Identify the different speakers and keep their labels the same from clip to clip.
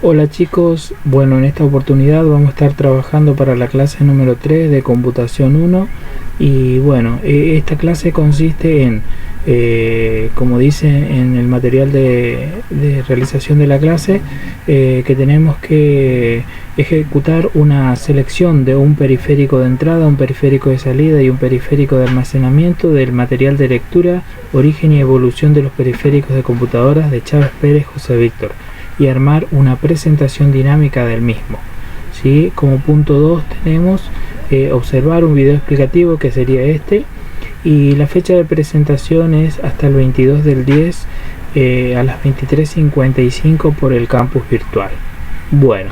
Speaker 1: Hola chicos, bueno, en esta oportunidad vamos a estar trabajando para la clase número 3 de computación 1 y bueno, esta clase consiste en, como dice en el material de realización de la clase, que tenemos que ejecutar una selección de un periférico de entrada, un periférico de salida y un periférico de almacenamiento del material de lectura, origen y evolución de los periféricos de computadoras de Chávez Pérez José Víctor, y armar una presentación dinámica del mismo. ¿Sí? Como punto 2 tenemos observar un video explicativo, que sería este, y la fecha de presentación es hasta el 22 del 10 a las 23:55 por el campus virtual. Bueno,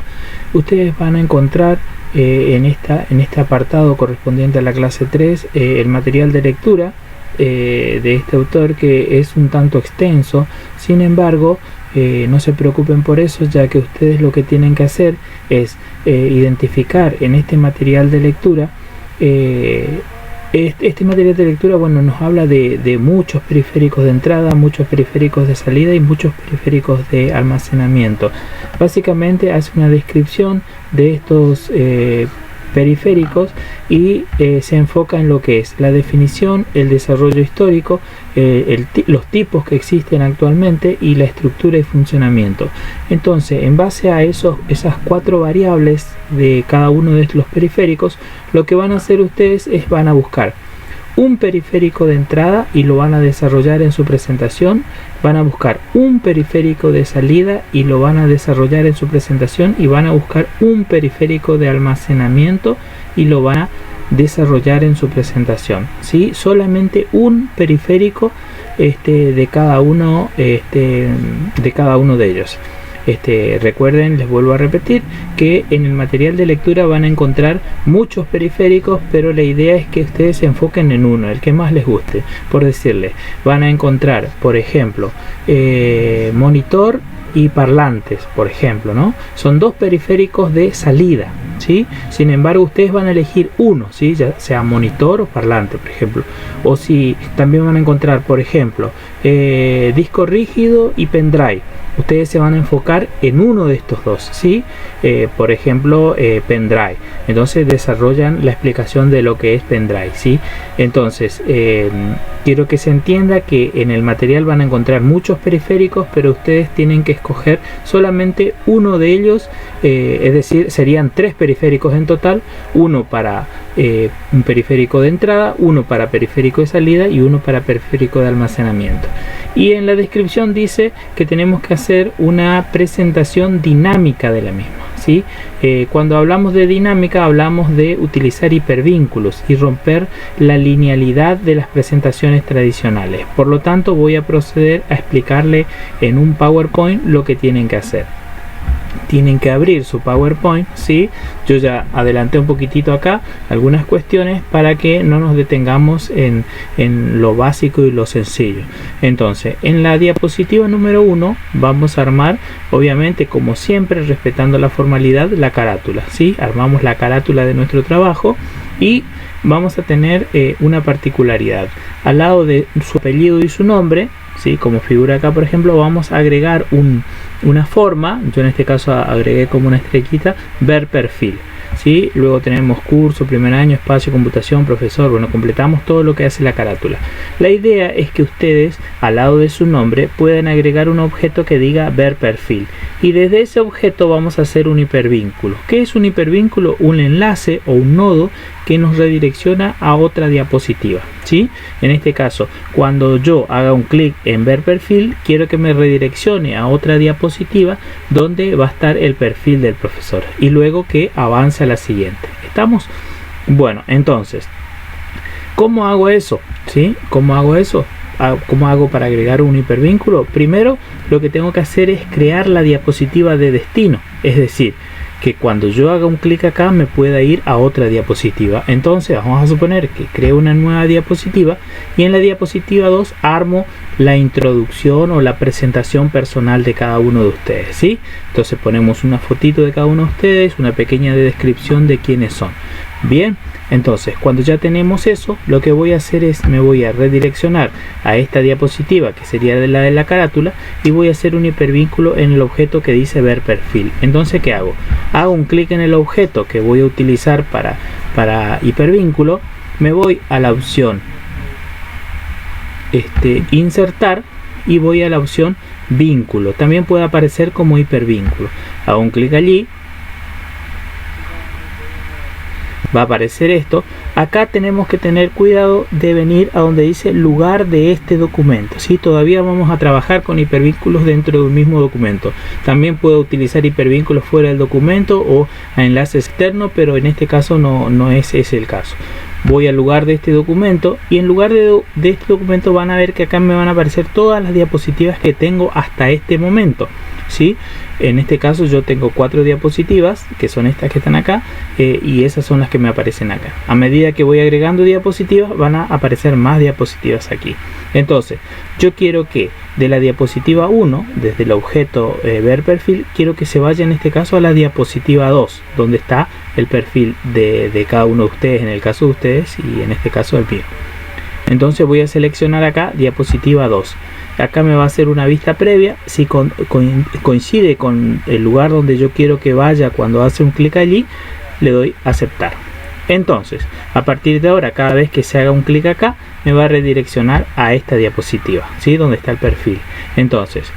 Speaker 1: ustedes van a encontrar en este apartado correspondiente a la clase 3 el material de lectura de este autor, que es un tanto extenso. Sin embargo, no se preocupen por eso, ya que ustedes lo que tienen que hacer es identificar en este material de lectura, este material de lectura, bueno, nos habla de muchos periféricos de entrada, muchos periféricos de salida y muchos periféricos de almacenamiento. Básicamente hace una descripción de estos periféricos y se enfoca en lo que es la definición, el desarrollo histórico, los tipos que existen actualmente y la estructura y funcionamiento. Entonces, en base a esas 4 variables de cada uno de los periféricos, lo que van a hacer ustedes es van a buscar un periférico de entrada y lo van a desarrollar en su presentación, van a buscar un periférico de salida y lo van a desarrollar en su presentación, y van a buscar un periférico de almacenamiento y lo van a desarrollar en su presentación. ¿Sí? Solamente un periférico de cada uno de ellos. Recuerden, les vuelvo a repetir que en el material de lectura van a encontrar muchos periféricos, pero la idea es que ustedes se enfoquen en uno, el que más les guste. Por decirles, van a encontrar, por ejemplo, monitor y parlantes, por ejemplo, ¿no? Son 2 periféricos de salida, ¿sí? Sin embargo, ustedes van a elegir uno, ¿sí? Ya sea monitor o parlante, por ejemplo. O si también van a encontrar, por ejemplo, disco rígido y pendrive. Ustedes se van a enfocar en uno de estos dos, ¿sí? Por ejemplo, pendrive. Entonces desarrollan la explicación de lo que es pendrive, ¿sí? Entonces, quiero que se entienda que en el material van a encontrar muchos periféricos, pero ustedes tienen que escoger solamente uno de ellos, es decir, serían 3 periféricos en total, uno para un periférico de entrada, uno para periférico de salida y uno para periférico de almacenamiento. Y en la descripción dice que tenemos que hacer una presentación dinámica de la misma, ¿sí? Cuando hablamos de dinámica, hablamos de utilizar hipervínculos y romper la linealidad de las presentaciones tradicionales. Por lo tanto, voy a proceder a explicarle en un PowerPoint lo que tienen que hacer. Tienen que abrir su PowerPoint, ¿sí? Yo ya adelanté un poquitito acá algunas cuestiones para que no nos detengamos en lo básico y lo sencillo. Entonces, en la diapositiva número 1 vamos a armar, obviamente, como siempre, respetando la formalidad, la carátula, ¿sí? Armamos la carátula de nuestro trabajo y vamos a tener una particularidad. Al lado de su apellido y su nombre, ¿sí? Como figura acá, por ejemplo, vamos a agregar una forma. Yo en este caso agregué como una estrellita, ver perfil, ¿sí? Luego tenemos curso, primer año, espacio, computación, profesor. Bueno, completamos todo lo que hace la carátula. La idea es que ustedes, al lado de su nombre, puedan agregar un objeto que diga ver perfil, y desde ese objeto vamos a hacer un hipervínculo. ¿Qué es un hipervínculo? Un enlace o un nodo que nos redirecciona a otra diapositiva, ¿sí? En este caso, cuando yo haga un clic en ver perfil, quiero que me redireccione a otra diapositiva donde va a estar el perfil del profesor, y luego que avance a la siguiente. ¿Estamos? Bueno, entonces, ¿cómo hago eso? ¿Sí? ¿Cómo hago eso? ¿Cómo hago para agregar un hipervínculo? Primero, lo que tengo que hacer es crear la diapositiva de destino, es decir, que cuando yo haga un clic acá me pueda ir a otra diapositiva. Entonces vamos a suponer que creo una nueva diapositiva, y en la diapositiva 2 armo la introducción o la presentación personal de cada uno de ustedes, ¿sí? Entonces ponemos una fotito de cada uno de ustedes, una pequeña descripción de quiénes son. Bien, Entonces, cuando ya tenemos eso, lo que voy a hacer es, me voy a redireccionar a esta diapositiva, que sería la de la carátula, y voy a hacer un hipervínculo en el objeto que dice ver perfil. Entonces, ¿qué hago? Hago un clic en el objeto que voy a utilizar para hipervínculo, me voy a la opción insertar y voy a la opción vínculo. También puede aparecer como hipervínculo. Hago un clic allí, va a aparecer esto. Acá tenemos que tener cuidado de venir a donde dice lugar de este documento, ¿sí? Todavía vamos a trabajar con hipervínculos dentro de un mismo documento. También puedo utilizar hipervínculos fuera del documento o a enlaces externos, pero en este caso no es ese el caso. Voy al lugar de este documento y en lugar de este documento van a ver que acá me van a aparecer todas las diapositivas que tengo hasta este momento, ¿sí? En este caso yo tengo 4 diapositivas, que son estas que están acá, y esas son las que me aparecen acá. A medida que voy agregando diapositivas van a aparecer más diapositivas aquí. Entonces yo quiero que de la diapositiva 1, desde el objeto ver perfil, quiero que se vaya en este caso a la diapositiva 2, donde está el perfil de cada uno de ustedes, en el caso de ustedes y en este caso el mío. Entonces voy a seleccionar acá diapositiva 2. Acá me va a hacer una vista previa. Si coincide con el lugar donde yo quiero que vaya cuando hace un clic allí, le doy a aceptar. Entonces, a partir de ahora, cada vez que se haga un clic acá, me va a redireccionar a esta diapositiva, ¿sí? Donde está el perfil. Entonces,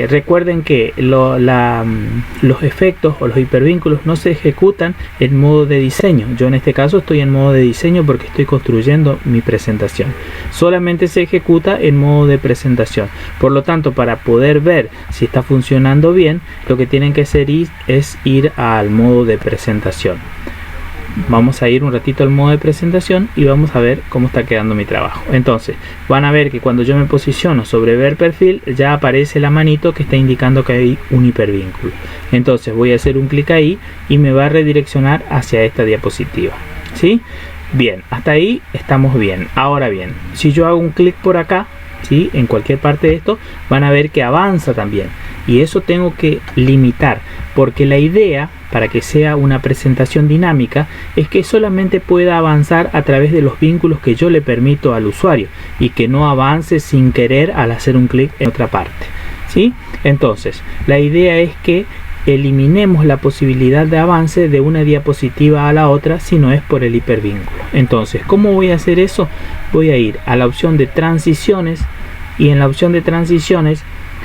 Speaker 1: recuerden que los efectos o los hipervínculos no se ejecutan en modo de diseño. Yo en este caso estoy en modo de diseño porque estoy construyendo mi presentación. Solamente se ejecuta en modo de presentación. Por lo tanto, para poder ver si está funcionando bien, lo que tienen que hacer es ir al modo de presentación. Vamos a ir un ratito al modo de presentación y vamos a ver cómo está quedando mi trabajo. Entonces van a ver que cuando yo me posiciono sobre ver perfil, ya aparece la manito que está indicando que hay un hipervínculo. Entonces voy a hacer un clic ahí y me va a redireccionar hacia esta diapositiva, ¿sí? Bien, hasta ahí estamos bien. Ahora bien, si yo hago un clic por acá, ¿sí? En cualquier parte de esto, van a ver que avanza también. Y eso tengo que limitar, porque la idea para que sea una presentación dinámica es que solamente pueda avanzar a través de los vínculos que yo le permito al usuario y que no avance sin querer al hacer un clic en otra parte, ¿sí? Entonces la idea es que eliminemos la posibilidad de avance de una diapositiva a la otra si no es por el hipervínculo. Entonces, ¿cómo voy a hacer eso? Voy a ir a la opción de transiciones y en la opción de transiciones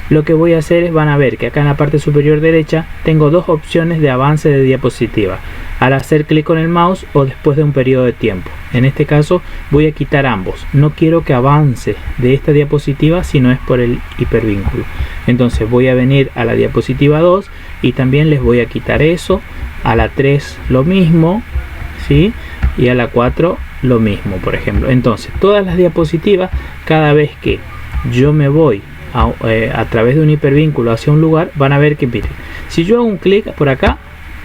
Speaker 1: lo que voy a hacer es, van a ver que acá en la parte superior derecha tengo dos opciones de avance de diapositiva, al hacer clic con el mouse o después de un periodo de tiempo. En este caso voy a quitar ambos, no quiero que avance de esta diapositiva si no es por el hipervínculo. Entonces voy a venir a la diapositiva 2 y también les voy a quitar eso, a la 3 lo mismo, ¿sí? Y a la 4 lo mismo, por ejemplo. Entonces todas las diapositivas, cada vez que yo me voy a través de un hipervínculo hacia un lugar, van a ver que, miren, si yo hago un clic por acá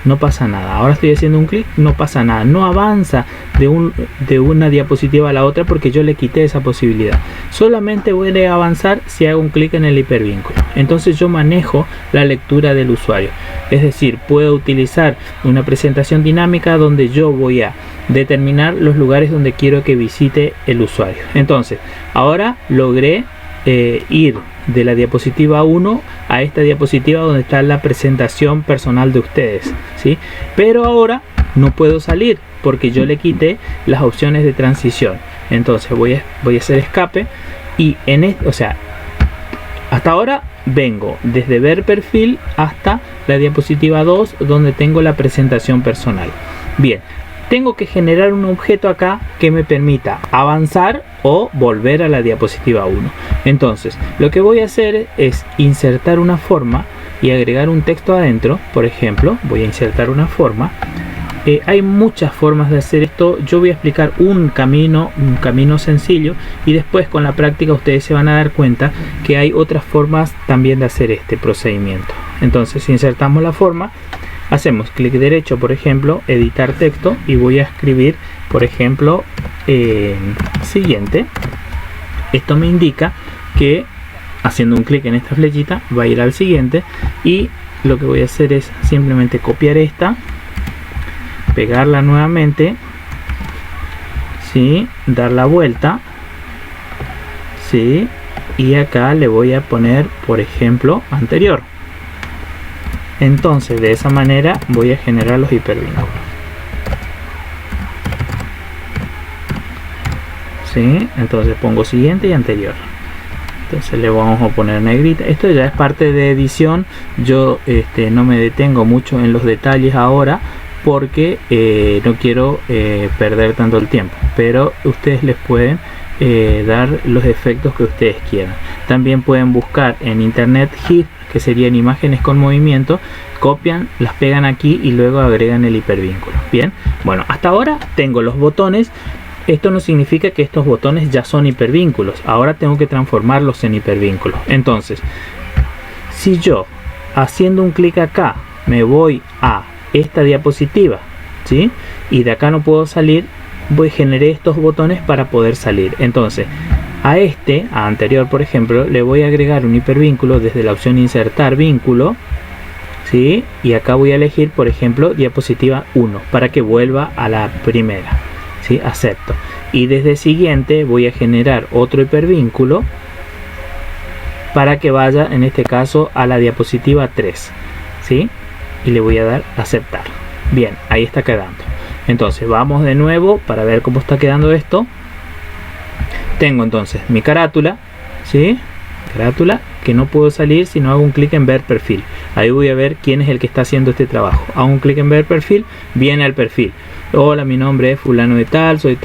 Speaker 1: no pasa nada. Ahora estoy haciendo un clic, no pasa nada, no avanza de una diapositiva a la otra porque yo le quité esa posibilidad. Solamente voy a avanzar si hago un clic en el hipervínculo. Entonces yo manejo la lectura del usuario, es decir, puedo utilizar una presentación dinámica donde yo voy a determinar los lugares donde quiero que visite el usuario. Entonces ahora logré ir de la diapositiva 1 a esta diapositiva donde está la presentación personal de ustedes, ¿sí? Pero ahora no puedo salir porque yo le quité las opciones de transición. Entonces voy a hacer escape y hasta ahora vengo desde ver perfil hasta la diapositiva 2 donde tengo la presentación personal. Bien, tengo que generar un objeto acá que me permita avanzar o volver a la diapositiva 1. Entonces lo que voy a hacer es insertar una forma y agregar un texto adentro. Por ejemplo, voy a insertar una forma. Hay muchas formas de hacer esto. Yo voy a explicar un camino sencillo y después con la práctica ustedes se van a dar cuenta que hay otras formas también de hacer este procedimiento. Entonces insertamos la forma. Hacemos clic derecho, por ejemplo, editar texto y voy a escribir, por ejemplo, siguiente. Esto me indica que haciendo un clic en esta flechita va a ir al siguiente y lo que voy a hacer es simplemente copiar esta, pegarla nuevamente ¿sí? Dar la vuelta, ¿sí? Y acá le voy a poner, por ejemplo, anterior. Entonces de esa manera voy a generar los hipervínculos, ¿sí? Entonces pongo siguiente y anterior. Entonces le vamos a poner negrita. Esto ya es parte de edición. Yo no me detengo mucho en los detalles ahora porque no quiero perder tanto el tiempo, pero ustedes les pueden dar los efectos que ustedes quieran. También pueden buscar en internet GIF, que serían imágenes con movimiento, copian, las pegan aquí y luego agregan el hipervínculo. Bien, bueno, hasta ahora tengo los botones. Esto no significa que estos botones ya son hipervínculos. Ahora tengo que transformarlos en hipervínculos. Entonces, si yo haciendo un clic acá me voy a esta diapositiva, ¿sí? Y de acá no puedo salir, generé estos botones para poder salir. Entonces, a anterior, por ejemplo, le voy a agregar un hipervínculo desde la opción insertar vínculo, ¿sí? Y acá voy a elegir, por ejemplo, diapositiva 1 para que vuelva a la primera. ¿Sí? Acepto. Y desde siguiente voy a generar otro hipervínculo para que vaya, en este caso, a la diapositiva 3, ¿sí? Y le voy a dar aceptar. Bien, ahí está quedando. Entonces vamos de nuevo para ver cómo está quedando esto. Tengo entonces mi carátula, ¿sí? Carátula que no puedo salir si no hago un clic en ver perfil. Ahí voy a ver quién es el que está haciendo este trabajo. Hago un clic en ver perfil, viene al perfil. Hola, mi nombre es fulano de tal, soy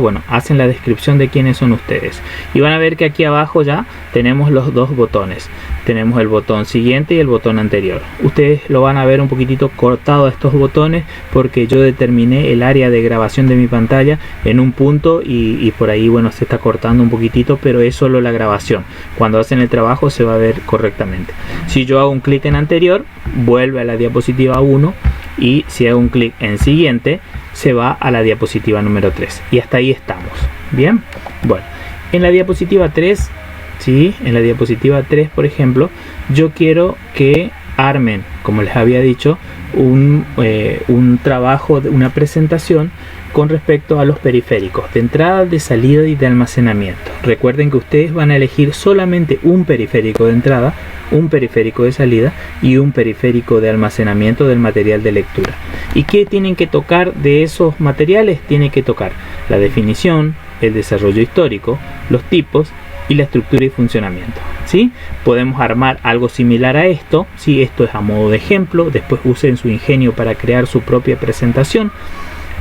Speaker 1: bueno, hacen la descripción de quiénes son ustedes. Y van a ver que aquí abajo ya tenemos los dos botones. Tenemos el botón siguiente y el botón anterior. Ustedes lo van a ver un poquitito cortado a estos botones porque yo determiné el área de grabación de mi pantalla en un punto y por ahí, bueno, se está cortando un poquitito, pero es solo la grabación. Cuando hacen el trabajo se va a ver correctamente. Si yo hago un clic en anterior, vuelve a la diapositiva 1. Y si hago un clic en siguiente, se va a la diapositiva número 3. Y hasta ahí estamos. Bien, bueno, en la diapositiva 3, ¿sí? En la diapositiva 3, por ejemplo, yo quiero que armen, como les había dicho, un trabajo, una presentación con respecto a los periféricos de entrada, de salida y de almacenamiento. Recuerden que ustedes van a elegir solamente un periférico de entrada, un periférico de salida y un periférico de almacenamiento del material de lectura. ¿Y qué tienen que tocar de esos materiales? Tienen que tocar la definición, el desarrollo histórico, los tipos y la estructura y funcionamiento. ¿Sí? Podemos armar algo similar a esto. ¿Sí? Esto es a modo de ejemplo. Después usen su ingenio para crear su propia presentación.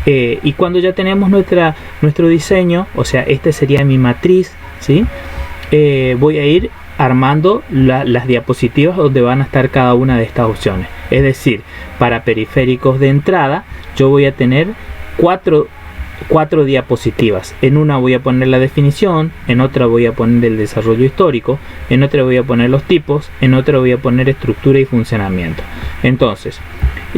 Speaker 1: Y cuando ya tenemos nuestro diseño, o sea, este sería mi matriz, ¿sí? Voy a ir armando las diapositivas donde van a estar cada una de estas opciones. Es decir, para periféricos de entrada yo voy a tener cuatro diapositivas. En una voy a poner la definición, en otra voy a poner el desarrollo histórico, en otra voy a poner los tipos, en otra voy a poner estructura y funcionamiento. Entonces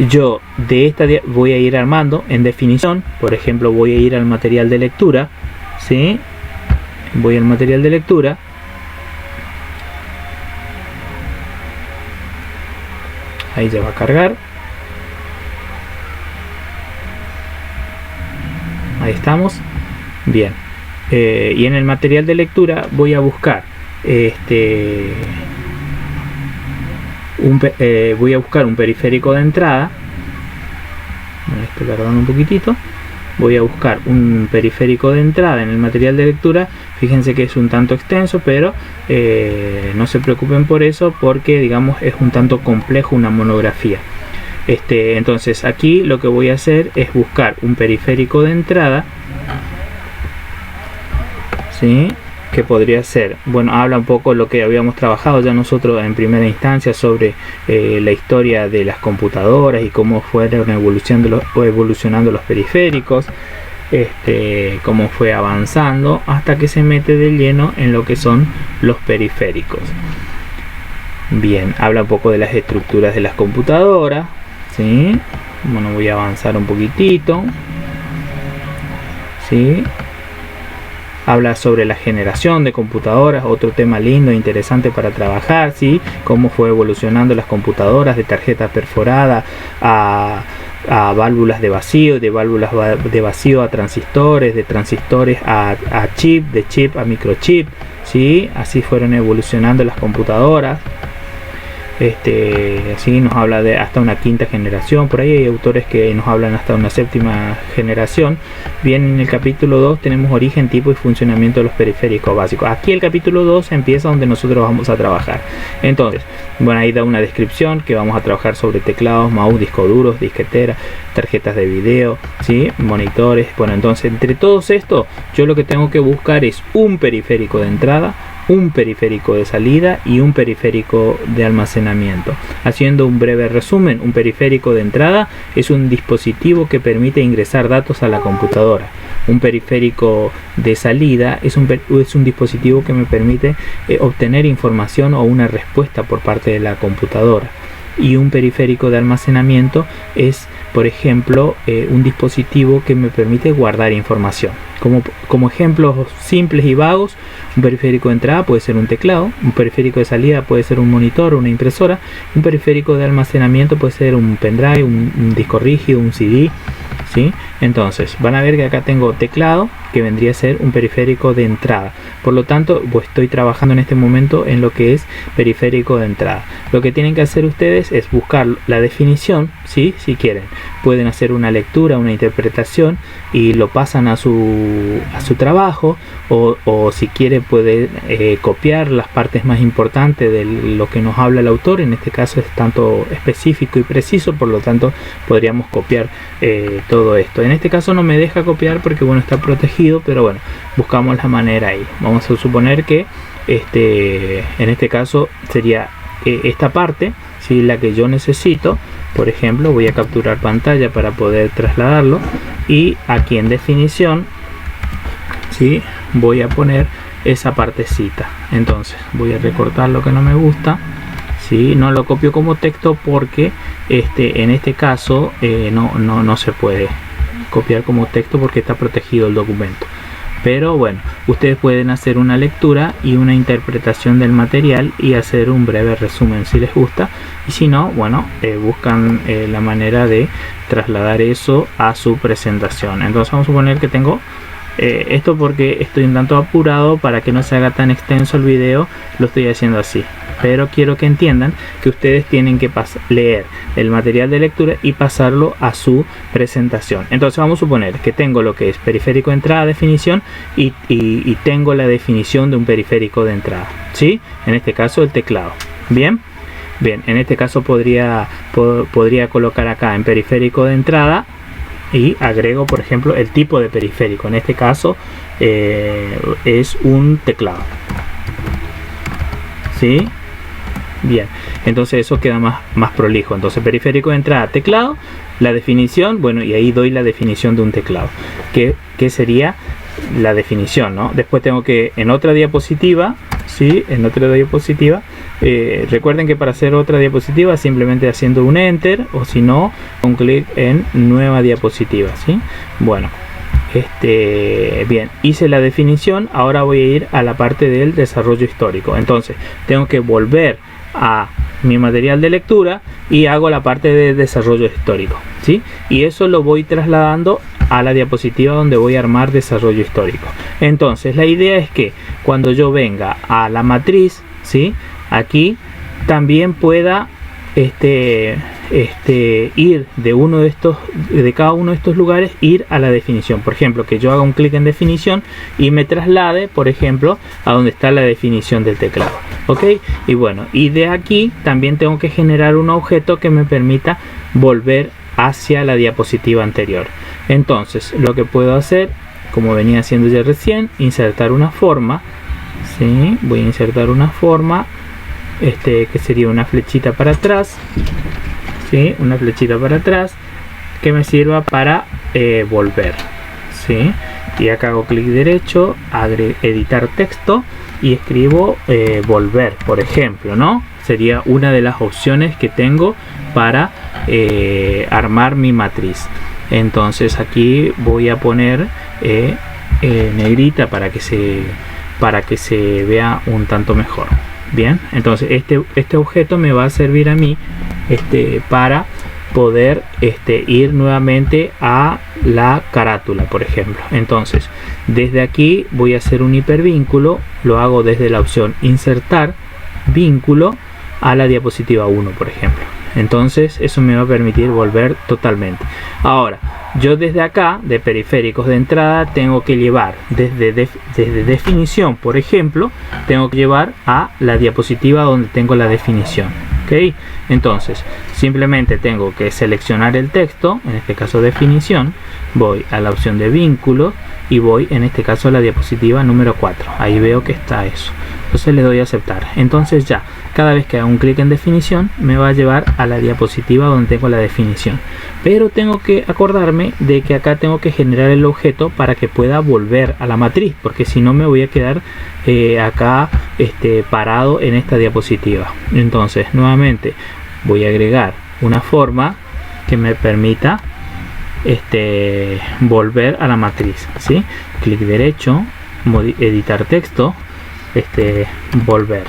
Speaker 1: yo de esta voy a ir armando en definición. Por ejemplo, voy a ir al material de lectura, ¿sí? Voy al material de lectura. Ahí ya va a cargar. Ahí estamos. Bien. Y en el material de lectura voy a buscar voy a buscar un periférico de entrada. Estoy tardando un poquitito. Voy a buscar un periférico de entrada en el material de lectura. Fíjense que es un tanto extenso, pero no se preocupen por eso, porque digamos es un tanto complejo una monografía. Entonces aquí lo que voy a hacer es buscar un periférico de entrada, ¿sí? Que podría ser, bueno, habla un poco lo que habíamos trabajado ya nosotros en primera instancia sobre la historia de las computadoras y cómo fueron evolucionando los periféricos, cómo fue avanzando hasta que se mete de lleno en lo que son los periféricos. Bien, habla un poco de las estructuras de las computadoras, ¿sí? Bueno, voy a avanzar un poquitito, ¿sí? Habla sobre la generación de computadoras, otro tema lindo e interesante para trabajar, ¿sí? Cómo fue evolucionando las computadoras de tarjeta perforada a a válvulas de vacío, de válvulas de vacío a transistores, de transistores a chip, de chip a microchip, ¿sí? Así fueron evolucionando las computadoras. Así nos habla de hasta una quinta generación, por ahí hay autores que nos hablan hasta una séptima generación. Bien, en el capítulo 2 tenemos origen, tipo y funcionamiento de los periféricos básicos. Aquí el capítulo 2 empieza donde nosotros vamos a trabajar. Entonces, bueno, ahí da una descripción que vamos a trabajar sobre teclados, mouse, discos duros, disqueteras, tarjetas de video, ¿sí? Monitores. Bueno, entonces entre todos estos, yo lo que tengo que buscar es un periférico de entrada, un periférico de salida y un periférico de almacenamiento. Haciendo un breve resumen, un periférico de entrada es un dispositivo que permite ingresar datos a la computadora. Un periférico de salida es un dispositivo que me permite obtener información o una respuesta por parte de la computadora. Y un periférico de almacenamiento es, por ejemplo, un dispositivo que me permite guardar información. Como ejemplos simples y vagos, un periférico de entrada puede ser un teclado, un periférico de salida puede ser un monitor o una impresora, un periférico de almacenamiento puede ser un pendrive, un disco rígido, un CD, ¿sí? Entonces van a ver que acá tengo teclado, que vendría a ser un periférico de entrada. Por lo tanto, pues estoy trabajando en este momento en lo que es periférico de entrada. Lo que tienen que hacer ustedes es buscar la definición, ¿sí? Si quieren pueden hacer una lectura, una interpretación y lo pasan a su trabajo, o si quiere puede copiar las partes más importantes de lo que nos habla el autor. En este caso es tanto específico y preciso, por lo tanto podríamos copiar todo esto. En este caso no me deja copiar porque bueno, está protegido, pero bueno, buscamos la manera ahí. Vamos a suponer que en este caso sería esta parte, ¿sí? La que yo necesito. Por ejemplo, voy a capturar pantalla para poder trasladarlo, y aquí en definición, ¿sí? Voy a poner esa partecita. Entonces voy a recortar lo que no me gusta, ¿sí? No lo copio como texto porque en este caso no se puede copiar como texto porque está protegido el documento. Pero bueno, ustedes pueden hacer una lectura y una interpretación del material y hacer un breve resumen si les gusta, y si no, bueno, buscan la manera de trasladar eso a su presentación. Entonces vamos a suponer que tengo esto, porque estoy un tanto apurado para que no se haga tan extenso el video, lo estoy haciendo así. Pero quiero que entiendan que ustedes tienen que leer el material de lectura y pasarlo a su presentación. Entonces vamos a suponer que tengo lo que es periférico de entrada, definición, y tengo la definición de un periférico de entrada, ¿sí? En este caso el teclado. Bien, en este caso podría colocar acá en periférico de entrada y agrego, por ejemplo, el tipo de periférico. En este caso es un teclado, ¿sí? Bien, entonces eso queda más prolijo. Entonces periférico de entrada, teclado, la definición, bueno, y ahí doy la definición de un teclado, que sería la definición, ¿no? Después tengo que, en otra diapositiva, ¿sí? En otra diapositiva, recuerden que para hacer otra diapositiva simplemente haciendo un enter, o si no, un clic en nueva diapositiva, ¿sí? Bueno, bien, hice la definición. Ahora voy a ir a la parte del desarrollo histórico. Entonces tengo que volver a mi material de lectura y hago la parte de desarrollo histórico, ¿sí? Y eso lo voy trasladando a la diapositiva donde voy a armar desarrollo histórico. Entonces la idea es que cuando yo venga a la matriz, ¿sí? Aquí también pueda ir de cada uno de estos lugares, ir a la definición. Por ejemplo, que yo haga un clic en definición y me traslade, por ejemplo, a donde está la definición del teclado, ¿ok? Y bueno, y de aquí también tengo que generar un objeto que me permita volver hacia la diapositiva anterior. Entonces lo que puedo hacer, como venía haciendo ya recién, insertar una forma, ¿sí? Voy a insertar una forma, que sería una flechita para atrás, ¿sí? Una flechita para atrás que me sirva para volver, ¿sí? Y acá hago clic derecho, editar texto y escribo volver, por ejemplo, ¿no? Sería una de las opciones que tengo para armar mi matriz. Entonces aquí voy a poner negrita para que se vea un tanto mejor. Bien, entonces este objeto me va a servir a mí para poder ir nuevamente a la carátula, por ejemplo. Entonces, desde aquí voy a hacer un hipervínculo, lo hago desde la opción insertar vínculo a la diapositiva 1, por ejemplo. Entonces eso me va a permitir volver totalmente. Ahora, yo desde acá de periféricos de entrada tengo que llevar desde definición, por ejemplo, tengo que llevar a la diapositiva donde tengo la definición. ¿Ok? Entonces simplemente tengo que seleccionar el texto, en este caso definición, voy a la opción de vínculo y voy en este caso a la diapositiva número 4. Ahí veo que está eso. Entonces le doy a aceptar. Entonces ya, cada vez que hago un clic en definición, me va a llevar a la diapositiva donde tengo la definición. Pero tengo que acordarme de que acá tengo que generar el objeto para que pueda volver a la matriz, porque si no me voy a quedar acá parado en esta diapositiva. Entonces, nuevamente, voy a agregar una forma que me permita volver a la matriz, ¿sí? Clic derecho, editar texto, volver.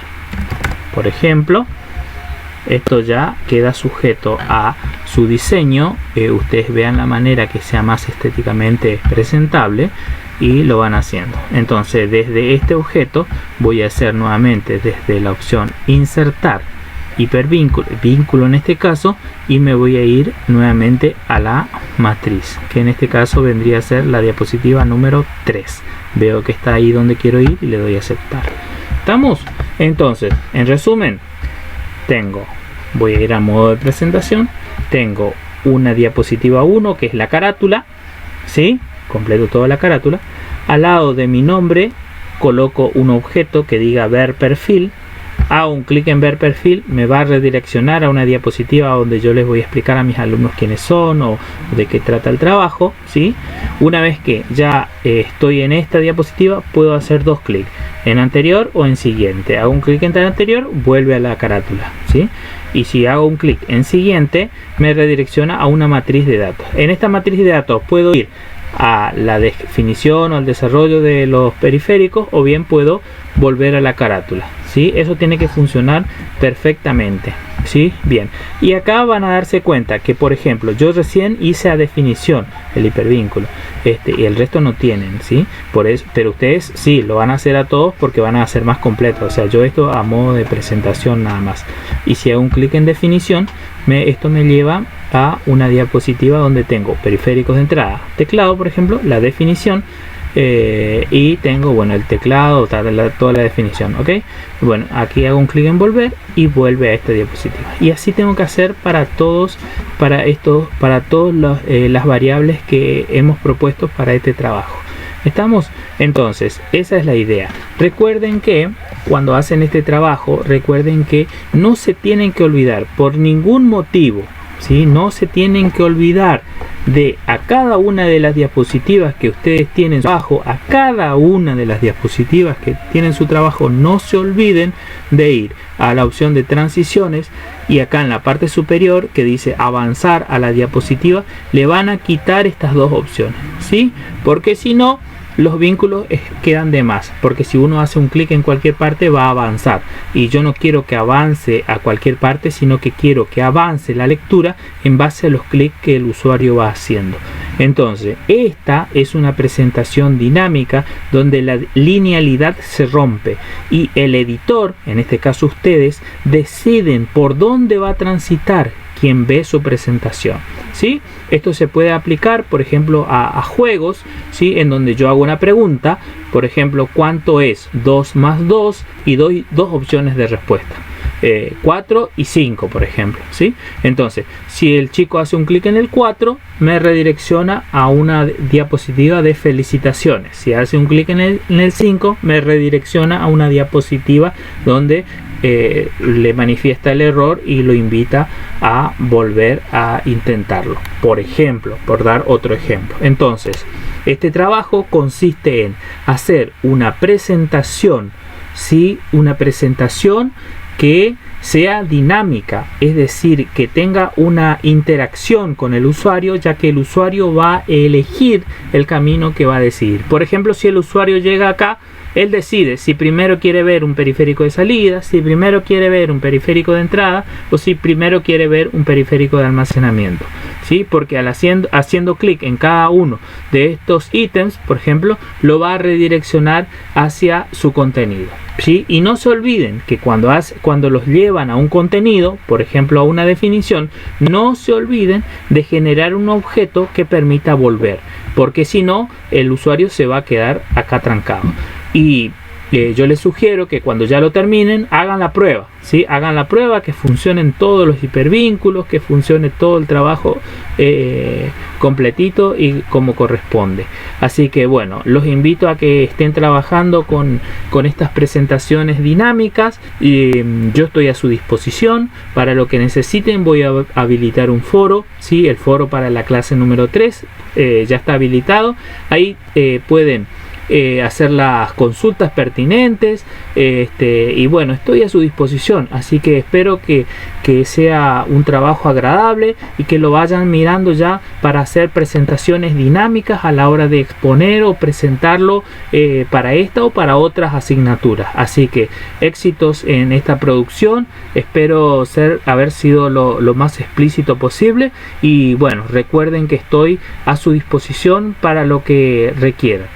Speaker 1: Por ejemplo, esto ya queda sujeto a su diseño. Ustedes vean la manera que sea más estéticamente presentable y lo van haciendo. Entonces, desde este objeto voy a hacer nuevamente desde la opción insertar hipervínculo, vínculo en este caso, y me voy a ir nuevamente a la matriz, que en este caso vendría a ser la diapositiva número 3. Veo que está ahí donde quiero ir y le doy a aceptar. ¿Estamos? Entonces, en resumen, voy a ir a modo de presentación, tengo una diapositiva 1 que es la carátula, ¿sí? Completo toda la carátula. Al lado de mi nombre coloco un objeto que diga ver perfil. Hago un clic en ver perfil, me va a redireccionar a una diapositiva donde yo les voy a explicar a mis alumnos quiénes son o de qué trata el trabajo, ¿sí? Una vez que ya estoy en esta diapositiva, puedo hacer dos clics, en anterior o en siguiente. Hago un clic en anterior, vuelve a la carátula, ¿sí? Y si hago un clic en siguiente, me redirecciona a una matriz de datos. En esta matriz de datos puedo ir a la definición o al desarrollo de los periféricos, o bien puedo volver a la carátula, ¿sí? Eso tiene que funcionar perfectamente, ¿sí? Bien, y acá van a darse cuenta que, por ejemplo, yo recién hice a definición el hipervínculo, y el resto no tienen, ¿sí? Por eso, pero ustedes sí lo van a hacer a todos porque van a ser más completos. O sea, yo esto a modo de presentación nada más. Y si hago un clic en definición, esto me lleva a una diapositiva donde tengo periféricos de entrada, teclado, por ejemplo, la definición, y tengo, bueno, el teclado, toda la definición, ¿ok? Bueno, aquí hago un clic en volver y vuelve a esta diapositiva. Y así tengo que hacer para todas las variables que hemos propuesto para este trabajo. ¿Estamos? Entonces, esa es la idea. Recuerden que cuando hacen este trabajo, recuerden que no se tienen que olvidar por ningún motivo, ¿sí? No se tienen que olvidar de a cada una de las diapositivas que ustedes tienen abajo, a cada una de las diapositivas que tienen su trabajo, no se olviden de ir a la opción de transiciones y acá en la parte superior que dice avanzar a la diapositiva, le van a quitar estas dos opciones, ¿sí? Porque si no, los vínculos quedan de más, porque si uno hace un clic en cualquier parte va a avanzar, y yo no quiero que avance a cualquier parte, sino que quiero que avance la lectura en base a los clics que el usuario va haciendo. Entonces, esta es una presentación dinámica donde la linealidad se rompe y el editor, en este caso ustedes, deciden por dónde va a transitar quien ve su presentación, ¿sí? Esto se puede aplicar, por ejemplo, a juegos, ¿sí? En donde yo hago una pregunta, por ejemplo, ¿cuánto es 2 más 2? Y doy dos opciones de respuesta, 4 y 5, por ejemplo, ¿sí? Entonces, si el chico hace un clic en el 4, me redirecciona a una diapositiva de felicitaciones. Si hace un clic en el 5, me redirecciona a una diapositiva donde le manifiesta el error y lo invita a volver a intentarlo, por ejemplo, por dar otro ejemplo. Entonces, este trabajo consiste en hacer una presentación, ¿sí? Una presentación que sea dinámica, es decir, que tenga una interacción con el usuario, ya que el usuario va a elegir el camino que va a decidir. Por ejemplo, si el usuario llega acá él decide si primero quiere ver un periférico de salida, si primero quiere ver un periférico de entrada o si primero quiere ver un periférico de almacenamiento, ¿sí? Porque haciendo clic en cada uno de estos ítems, por ejemplo, lo va a redireccionar hacia su contenido, ¿sí? Y no se olviden que cuando los llevan a un contenido, por ejemplo a una definición, no se olviden de generar un objeto que permita volver, porque si no, el usuario se va a quedar acá trancado. Y yo les sugiero que cuando ya lo terminen, hagan la prueba, ¿sí? Hagan la prueba, que funcionen todos los hipervínculos, que funcione todo el trabajo completito y como corresponde. Así que bueno, los invito a que estén trabajando con estas presentaciones dinámicas. Yo estoy a su disposición para lo que necesiten. Voy a habilitar un foro, ¿sí? El foro para la clase número 3 ya está habilitado. Ahí pueden hacer las consultas pertinentes, y bueno, estoy a su disposición, así que espero que sea un trabajo agradable y que lo vayan mirando ya para hacer presentaciones dinámicas a la hora de exponer o presentarlo para esta o para otras asignaturas. Así que éxitos en esta producción, espero haber sido lo más explícito posible y bueno, recuerden que estoy a su disposición para lo que requieran.